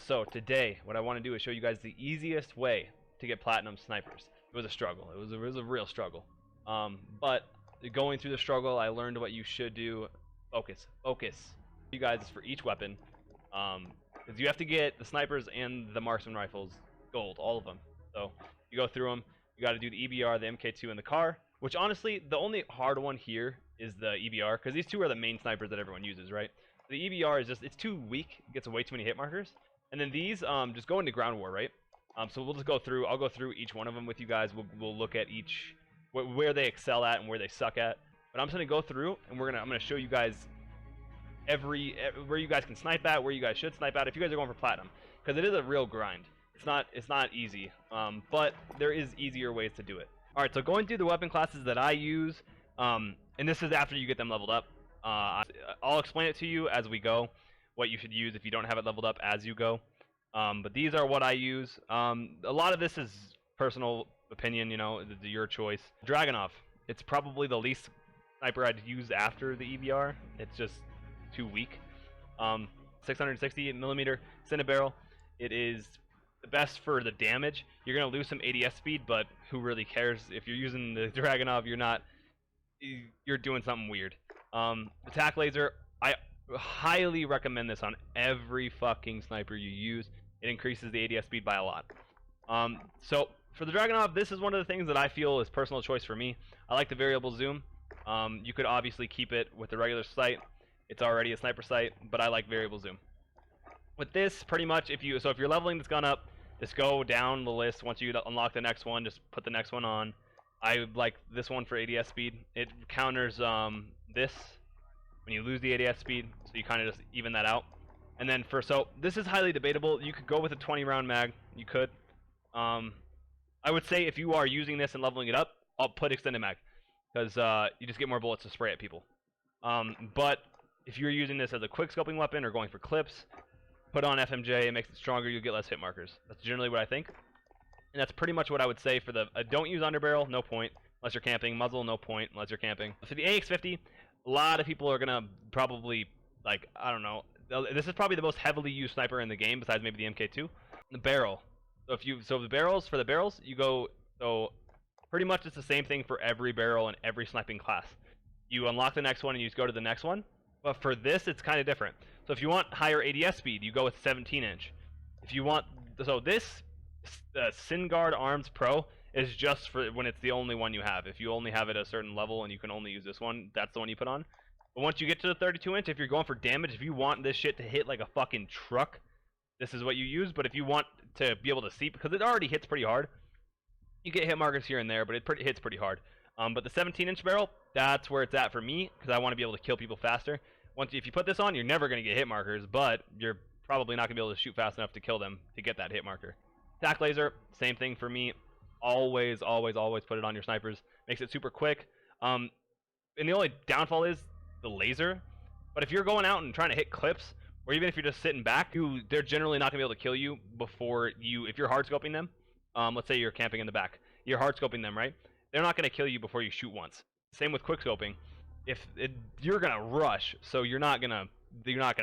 So today, what I want to do is show you guys the easiest way to get platinum snipers. It was a struggle. It was a real struggle. But going through the struggle, I learned what you should do. Focus. You guys is for each weapon. Because you have to get the snipers and the marksman rifles gold, all of them. So you go through them. You got to do the EBR, the MK2, and the car. Which honestly, the only hard one here is the EBR, because these two are the main snipers that everyone uses, right? The EBR is just, it's too weak. It gets way too many hit markers. And then these just go into ground war, right? So we'll just go through. I'll go through each one of them with you guys. We'll look at each where they excel at and where they suck at. But I'm just gonna go through and I'm gonna show you guys where you guys can snipe at, where you guys should snipe at if you guys are going for platinum, because it is a real grind. It's not easy, but there is easier ways to do it. All right, so going through the weapon classes that I use, and this is after you get them leveled up. I'll explain it to you as we go, what you should use if you don't have it leveled up as you go. But these are what I use. A lot of this is personal opinion, you know, your choice. Dragunov, it's probably the least sniper I'd use after the EBR. It's just too weak. 660mm Cinebarrel. It is the best for the damage. You're gonna lose some ADS speed, but who really cares? If you're using the Dragunov, you're doing something weird. Attack laser, I highly recommend this on every fucking sniper you use. It increases the ADS speed by a lot. So for the Dragunov, this is one of the things that I feel is personal choice for me. I like the variable zoom. You could obviously keep it with the regular sight. It's already a sniper sight, but I like variable zoom. With this, pretty much, if you're leveling this gun up, just go down the list. Once you unlock the next one, just put the next one on. I like this one for ADS speed. It counters this when you lose the ADS speed, so you kind of just even that out. And then so this is highly debatable. You could go with a 20-round mag. You could. I would say if you are using this and leveling it up, I'll put extended mag, because you just get more bullets to spray at people. But if you're using this as a quick scoping weapon or going for clips, put on FMJ. It makes it stronger. You get less hit markers. That's generally what I think. And that's pretty much what I would say for the don't use underbarrel, no point unless you're camping. Muzzle, no point unless you're camping. For the AX50, a lot of people are gonna probably, like, I don't know. This is probably the most heavily used sniper in the game, besides maybe the MK2. The barrel. So the barrels, for the barrels, you go. So pretty much it's the same thing for every barrel in every sniping class. You unlock the next one and you just go to the next one. But for this, it's kind of different. So if you want higher ADS speed, you go with 17-inch. If you want, so this SynGuard Arms Pro is just for when it's the only one you have. If you only have it at a certain level and you can only use this one, that's the one you put on. But once you get to the 32-inch, if you're going for damage, if you want this shit to hit like a fucking truck, this is what you use. But if you want to be able to see, because it already hits pretty hard, you get hit markers here and there, but it hits pretty hard. But the 17-inch barrel, that's where it's at for me, because I want to be able to kill people faster. If you put this on, you're never going to get hit markers, but you're probably not going to be able to shoot fast enough to kill them to get that hit marker. Attack laser, same thing for me. Always put it on your snipers. Makes it super quick. And the only downfall is the laser. But if you're going out and trying to hit clips, or even if you're just sitting back, they're generally not going to be able to kill you if you're hard scoping them. Let's say you're camping in the back. You're hard scoping them, right? They're not going to kill you before you shoot once. Same with quick scoping. You're gonna rush, so you're not gonna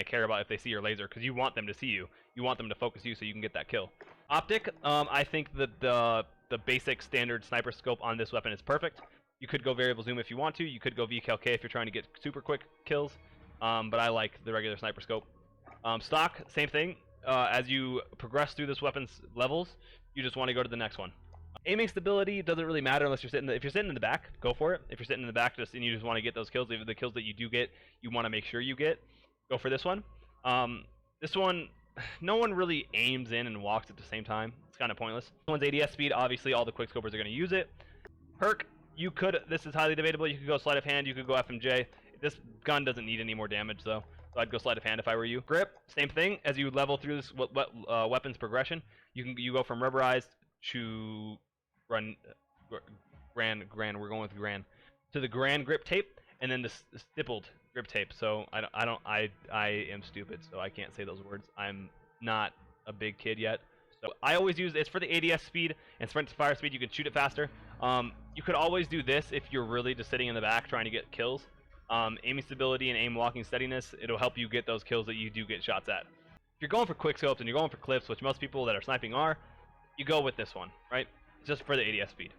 care about if they see your laser, because you want them to see you. You want them to focus you so you can get that kill. Optic, I think that the basic standard sniper scope on this weapon is perfect. You could go variable zoom if you want to. You could go VKLK if you're trying to get super quick kills. But I like the regular sniper scope. Stock, same thing. As you progress through this weapon's levels, you just want to go to the next one. Aiming stability doesn't really matter unless you're sitting. If you're sitting in the back, go for it. If you're sitting in the back, and you just want to get those kills, the kills that you do get, you want to make sure you get. Go for this one. This one, no one really aims in and walks at the same time. It's kind of pointless. This one's ADS speed. Obviously, all the quick scopers are going to use it. Perk, you could. This is highly debatable. You could go sleight of hand. You could go FMJ. This gun doesn't need any more damage though, so I'd go sleight of hand if I were you. Grip, same thing. As you level through this weapon's progression, you go from rubberized to we're going with Gran to the Gran grip tape, and then the stippled grip tape. So I am stupid, so I can't say those words. I'm not a big kid yet, so I always use it's for the ADS speed and sprint to fire speed. You can shoot it faster. You could always do this if you're really just sitting in the back trying to get kills. Aiming stability and aim walking steadiness, it'll help you get those kills that you do get shots at. If you're going for quick scopes and you're going for clips, which most people that are sniping are, you go with this one, right? Just for the ADS speed.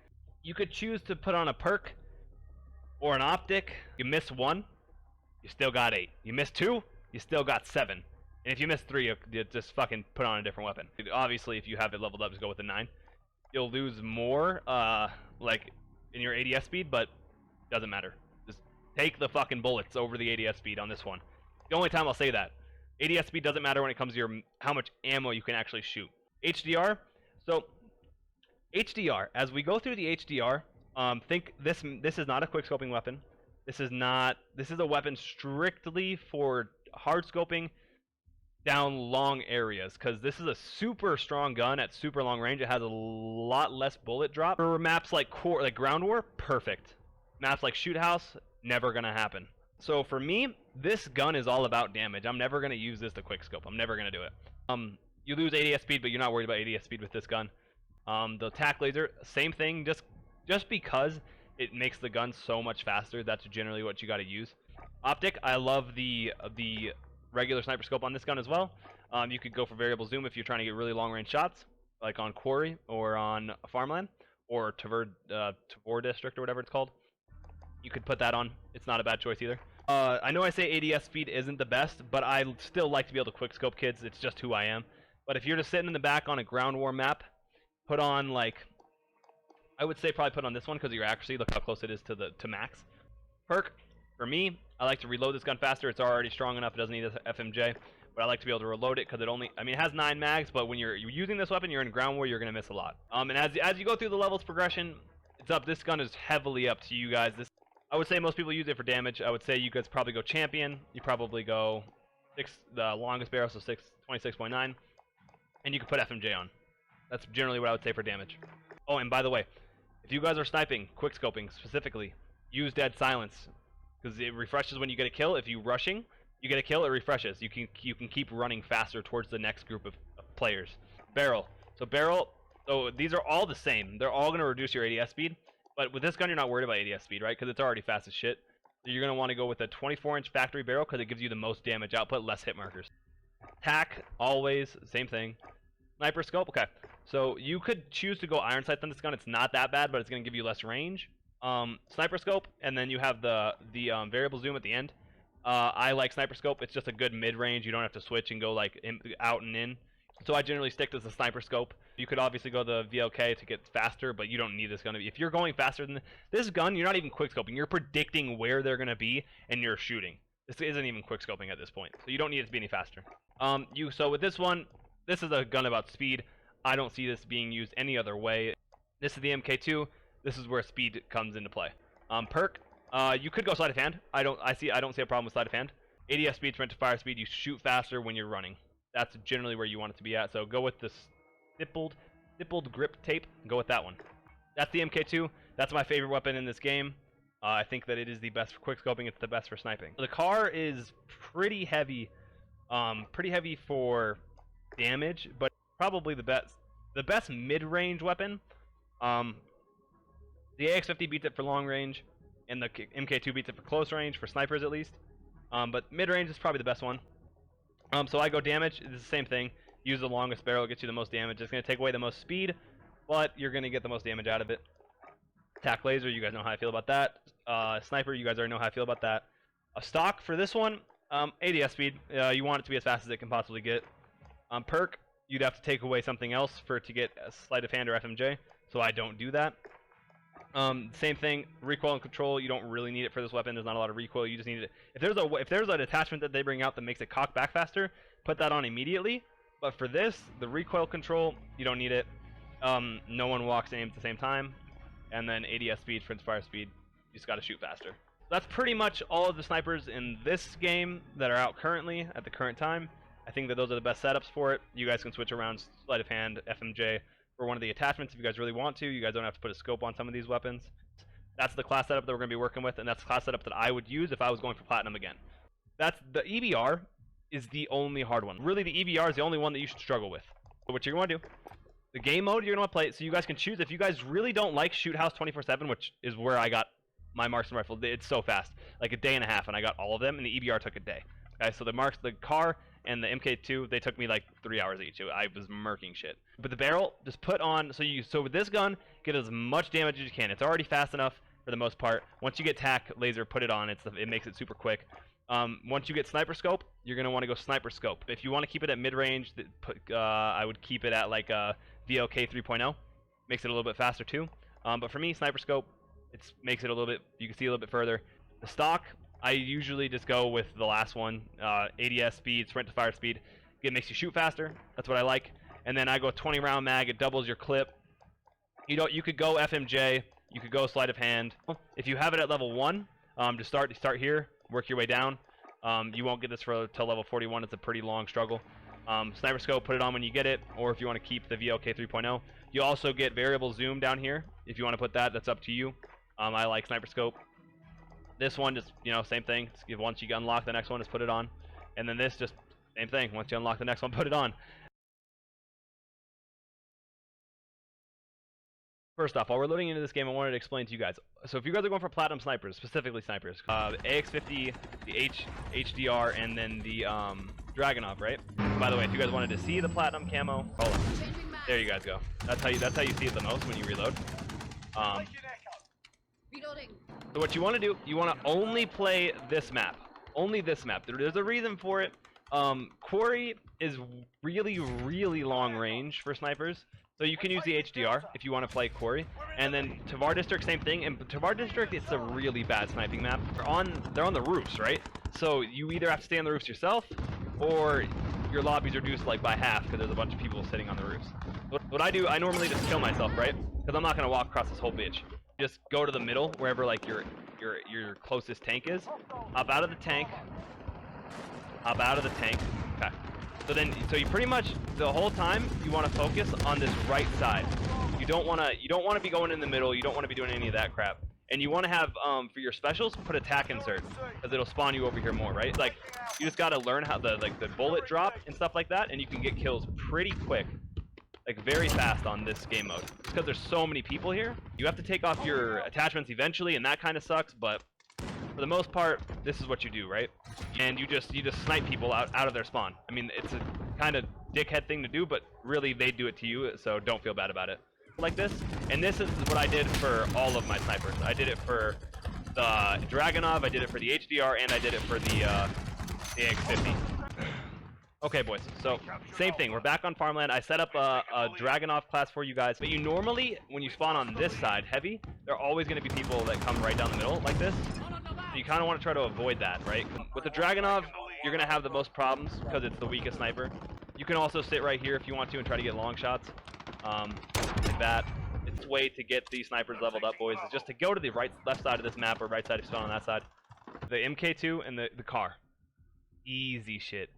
You could choose to put on a perk or an optic. You miss 1, you still got 8. You miss 2, you still got 7. And if you miss 3, you just fucking put on a different weapon. Obviously, if you have it leveled up, just go with the 9. You'll lose more, like, in your ADS speed, but doesn't matter. Just take the fucking bullets over the ADS speed on this one. The only time I'll say that. ADS speed doesn't matter when it comes to your how much ammo you can actually shoot. HDR. So, HDR. As we go through the HDR, think this is not a quickscoping weapon. This is a weapon strictly for hard scoping down long areas, because this is a super strong gun at super long range. It has a lot less bullet drop. For maps like Ground War, perfect. Maps like Shoot House, never gonna happen. So for me, this gun is all about damage. I'm never gonna use this to quickscope. I'm never gonna do it. You lose ADS speed, but you're not worried about ADS speed with this gun. The tac laser, same thing. Just because it makes the gun so much faster, that's generally what you got to use. Optic, I love the regular sniper scope on this gun as well. You could go for variable zoom if you're trying to get really long range shots, like on Quarry or on Farmland or Tavor District or whatever it's called. You could put that on. It's not a bad choice either. I know I say ADS speed isn't the best, but I still like to be able to quickscope kids. It's just who I am. But if you're just sitting in the back on a ground war map, put on, like, I would say probably put on this one because of your accuracy. Look how close it is to max. Perk, for me, I like to reload this gun faster. It's already strong enough. It doesn't need a FMJ. But I like to be able to reload it because it has 9 mags, but when you're using this weapon, you're in ground war, you're going to miss a lot. And as you go through the levels progression, it's up. This gun is heavily up to you guys. I would say most people use it for damage. I would say you guys probably go champion. You probably go the longest barrel, so 26.9. And you can put FMJ on. That's generally what I would say for damage. Oh, and by the way, if you guys are sniping, quickscoping specifically, use dead silence, because it refreshes when you get a kill. If you're rushing, you get a kill, it refreshes. You can keep running faster towards the next group of players. Barrel. So these are all the same. They're all going to reduce your ADS speed, but with this gun, you're not worried about ADS speed, right? Because it's already fast as shit. So you're going to want to go with a 24-inch factory barrel because it gives you the most damage output, less hit markers. Tac, always, same thing. Sniper scope, okay. So you could choose to go iron sights on this gun. It's not that bad, but it's going to give you less range. Sniper scope, and then you have the variable zoom at the end. I like sniper scope. It's just a good mid-range. You don't have to switch and go like out and in. So I generally stick to the sniper scope. You could obviously go the VLK to get faster, but you don't need this gun to be. If you're going faster than this gun, you're not even quick scoping. You're predicting where they're going to be, and you're shooting. This isn't even quick scoping at this point, so you don't need it to be any faster. So with this one, this is a gun about speed. I don't see this being used any other way. This is the MK2. This is where speed comes into play. Perk, you could go sleight of hand. I don't see a problem with sleight of hand. ADS speed, sprint to fire speed. You shoot faster when you're running. That's generally where you want it to be at. So go with this stippled grip tape. Go with that one. That's the MK2. That's my favorite weapon in this game. I think that it is the best for quickscoping. It's the best for sniping. The car is pretty heavy. Pretty heavy for damage, but probably the best mid-range weapon. The AX50 beats it for long range, and the MK2 beats it for close range, for snipers at least. But mid-range is probably the best one. So I go damage. It's the same thing. Use the longest barrel, it gets you the most damage. It's going to take away the most speed, but you're going to get the most damage out of it. Tac laser, you guys know how I feel about that. Sniper, you guys already know how I feel about that. A stock for this one, ADS speed. You want it to be as fast as it can possibly get. Perk, you'd have to take away something else for it to get a sleight of hand or FMJ, so I don't do that. Same thing, recoil and control. You don't really need it for this weapon. There's not a lot of recoil. You just need it. If there's an attachment that they bring out that makes it cock back faster, put that on immediately. But for this, the recoil control, you don't need it. No one walks and aims at the same time. And then ADS speed, sprint fire speed. You just got to shoot faster. That's pretty much all of the snipers in this game that are out currently at the current time. I think that those are the best setups for it. You guys can switch around sleight of hand, FMJ, for one of the attachments if you guys really want to. You guys don't have to put a scope on some of these weapons. That's the class setup that we're going to be working with, and that's the class setup that I would use if I was going for platinum again. That's the EBR is the only hard one. Really, the EBR is the only one that you should struggle with. So what you're going to do, the game mode you're going to want to play it, so you guys can choose. If you guys really don't like Shoot House 24/7, which is where I got my marksman rifle, it's so fast, like a day and a half, and I got all of them, and the EBR took a day. Okay, so the car and the MK2, they took me like 3 hours each. I was murking shit. But the barrel, just put on, so with this gun, get as much damage as you can. It's already fast enough for the most part. Once you get tac laser, put it on. It makes it super quick. Once you get sniper scope, you're gonna want to go sniper scope. If you want to keep it at mid range, I would keep it at like a VLK 3.0. Makes it a little bit faster too. But for me, sniper scope, it makes it a little bit. You can see a little bit further. The stock, I usually just go with the last one, ADS speed, sprint to fire speed. It makes you shoot faster. That's what I like. And then I go 20 round mag. It doubles your clip. You could go FMJ. You could go sleight of hand. If you have it at level 1, to start here, work your way down. You won't get this till level 41. It's a pretty long struggle. Sniper scope, put it on when you get it, or if you want to keep the VLK 3.0. You also get variable zoom down here. If you want to put that, that's up to you. I like sniper scope. This one just, same thing. Once you unlock the next one, just put it on. And then this, just same thing. Once you unlock the next one, put it on. First off, while we're loading into this game, I wanted to explain to you guys. So if you guys are going for platinum snipers, specifically snipers, AX50, the HDR, and then the Dragunov, right? By the way, if you guys wanted to see the platinum camo, hold on. There you guys go. That's how you see it the most when you reload. Reloading. So what you want to do, you want to only play this map. Only this map. There's a reason for it. Quarry is really, really long range for snipers. So you can use the HDR if you want to play Quarry. And then Tavar District, same thing. And Tavar District, it's a really bad sniping map. They're on the roofs, right? So you either have to stay on the roofs yourself, or your lobby's reduced like by half because there's a bunch of people sitting on the roofs. What I do, I normally just kill myself, right? Because I'm not going to walk across this whole bitch. Just go to the middle, wherever like your closest tank is. Hop out of the tank. Hop out of the tank. Okay. So you pretty much the whole time you want to focus on this right side. You don't want to be going in the middle. You don't want to be doing any of that crap. And you want to have for your specials, put a tac insert, because it'll spawn you over here more, right? Like you just got to learn how the bullet drop and stuff like that, and you can get kills pretty quick. Like very fast on this game mode. Because there's so many people here. You have to take off your attachments eventually, and that kind of sucks, but for the most part, this is what you do, right? And you just snipe people out of their spawn. I mean, it's a kind of dickhead thing to do, but really they do it to you, so don't feel bad about it. Like this, and this is what I did for all of my snipers. I did it for the Dragunov, I did it for the HDR, and I did it for the AX50. Okay, boys, so same thing. We're back on farmland. I set up a Dragunov class for you guys, but you normally, when you spawn on this side, heavy, there are always going to be people that come right down the middle like this. So you kind of want to try to avoid that, right? With the Dragunov, you're going to have the most problems because it's the weakest sniper. You can also sit right here if you want to and try to get long shots, like that. It's a way to get these snipers leveled up, boys, is just to go to the left side of this map, or right side if you spawn on that side. The MK2 and the car. Easy shit.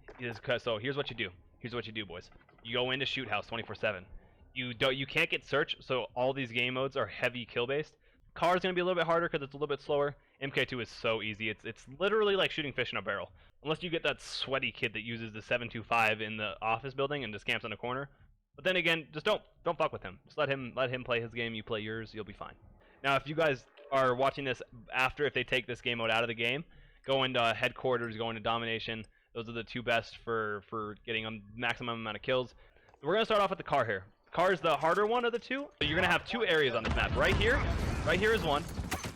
So here's what you do. Here's what you do, boys. You go into shoot house 24/7. You can't get search, so all these game modes are heavy kill based. Car is gonna be a little bit harder because it's a little bit slower. MK2 is so easy. It's literally like shooting fish in a barrel. Unless you get that sweaty kid that uses the 725 in the office building and just camps in a corner. But then again, just don't fuck with him. Just let him play his game. You play yours. You'll be fine. Now, if you guys are watching this after, if they take this game mode out of the game, go into headquarters, go into domination. Those are the two best for getting a maximum amount of kills. So we're gonna start off with the car here. Car is the harder one of the two. So you're gonna have two areas on this map. Right here is one,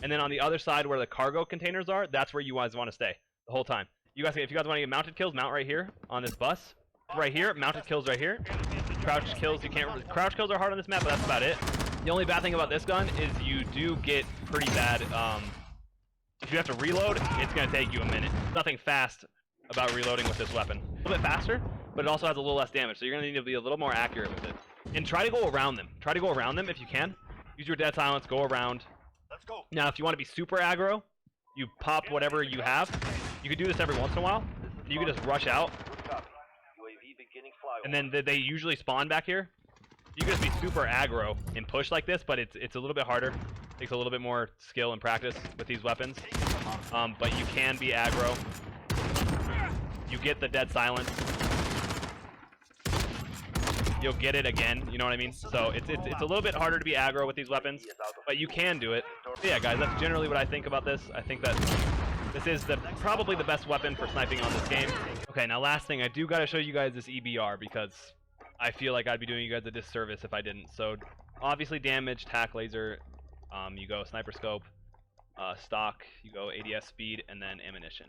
and then on the other side where the cargo containers are, that's where you guys want to stay the whole time. If you guys want to get mounted kills, mount right here on this bus. Right here, mounted kills right here. Crouch kills, crouch kills are hard on this map, but that's about it. The only bad thing about this gun is you do get pretty bad. If you have to reload, it's gonna take you a minute. Nothing fast about reloading with this weapon. A little bit faster, but it also has a little less damage, so you're gonna need to be a little more accurate with it. And try to go around them. Try to go around them if you can. Use your dead silence, go around. Let's go. Now, if you want to be super aggro, you pop whatever you have. You can do this every once in a while. And you can just rush out. And then they usually spawn back here. You can just be super aggro and push like this, but it's a little bit harder. Takes a little bit more skill and practice with these weapons. But you can be aggro. You get the dead silence. You'll get it again, you know what I mean? So it's a little bit harder to be aggro with these weapons, but you can do it. But yeah, guys, that's generally what I think about this. I think that This is probably the best weapon for sniping on this game. Okay, now last thing, I do gotta show you guys this EBR because I feel like I'd be doing you guys a disservice if I didn't. So obviously damage, tac laser, you go sniper scope, stock, you go ADS speed, and then ammunition,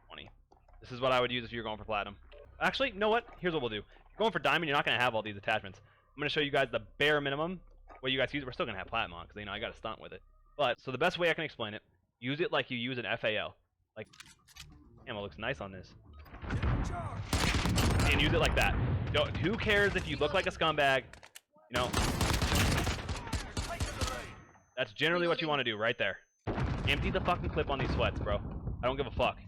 20. This is what I would use if you're going for platinum. Actually, you know what? Here's what we'll do. If you're going for diamond, you're not gonna have all these attachments. I'm gonna show you guys the bare minimum. What you guys use, we're still gonna have platinum on because I got to stunt with it. But so the best way I can explain it, use it like you use an FAL. Like, ammo looks nice on this. And use it like that. Who cares if you look like a scumbag? You know, that's generally what you want to do right there. Empty the fucking clip on these sweats, bro. I don't give a fuck.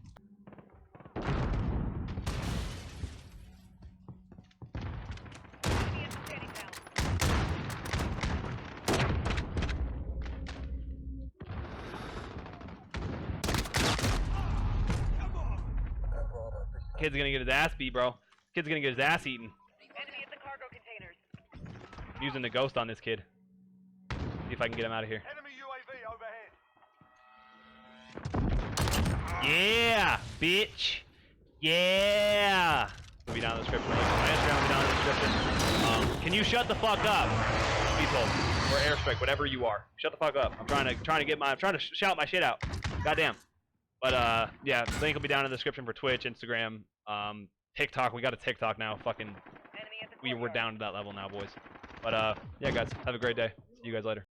Kid's gonna get his ass beat, bro. Kid's gonna get his ass eaten. Enemy at the cargo containers. I'm using the ghost on this kid. See if I can get him out of here. Enemy UAV overhead. Yeah, bitch. Yeah. It'll be down in the description. My Instagram will be down in the description. Can you shut the fuck up, people, or airstrike, whatever you are. Shut the fuck up. I'm trying to shout my shit out. Goddamn. But yeah, link will be down in the description for Twitch, Instagram, TikTok. We got a TikTok now. Fucking, we're down to that level now, boys. But yeah, guys, have a great day. See you guys later.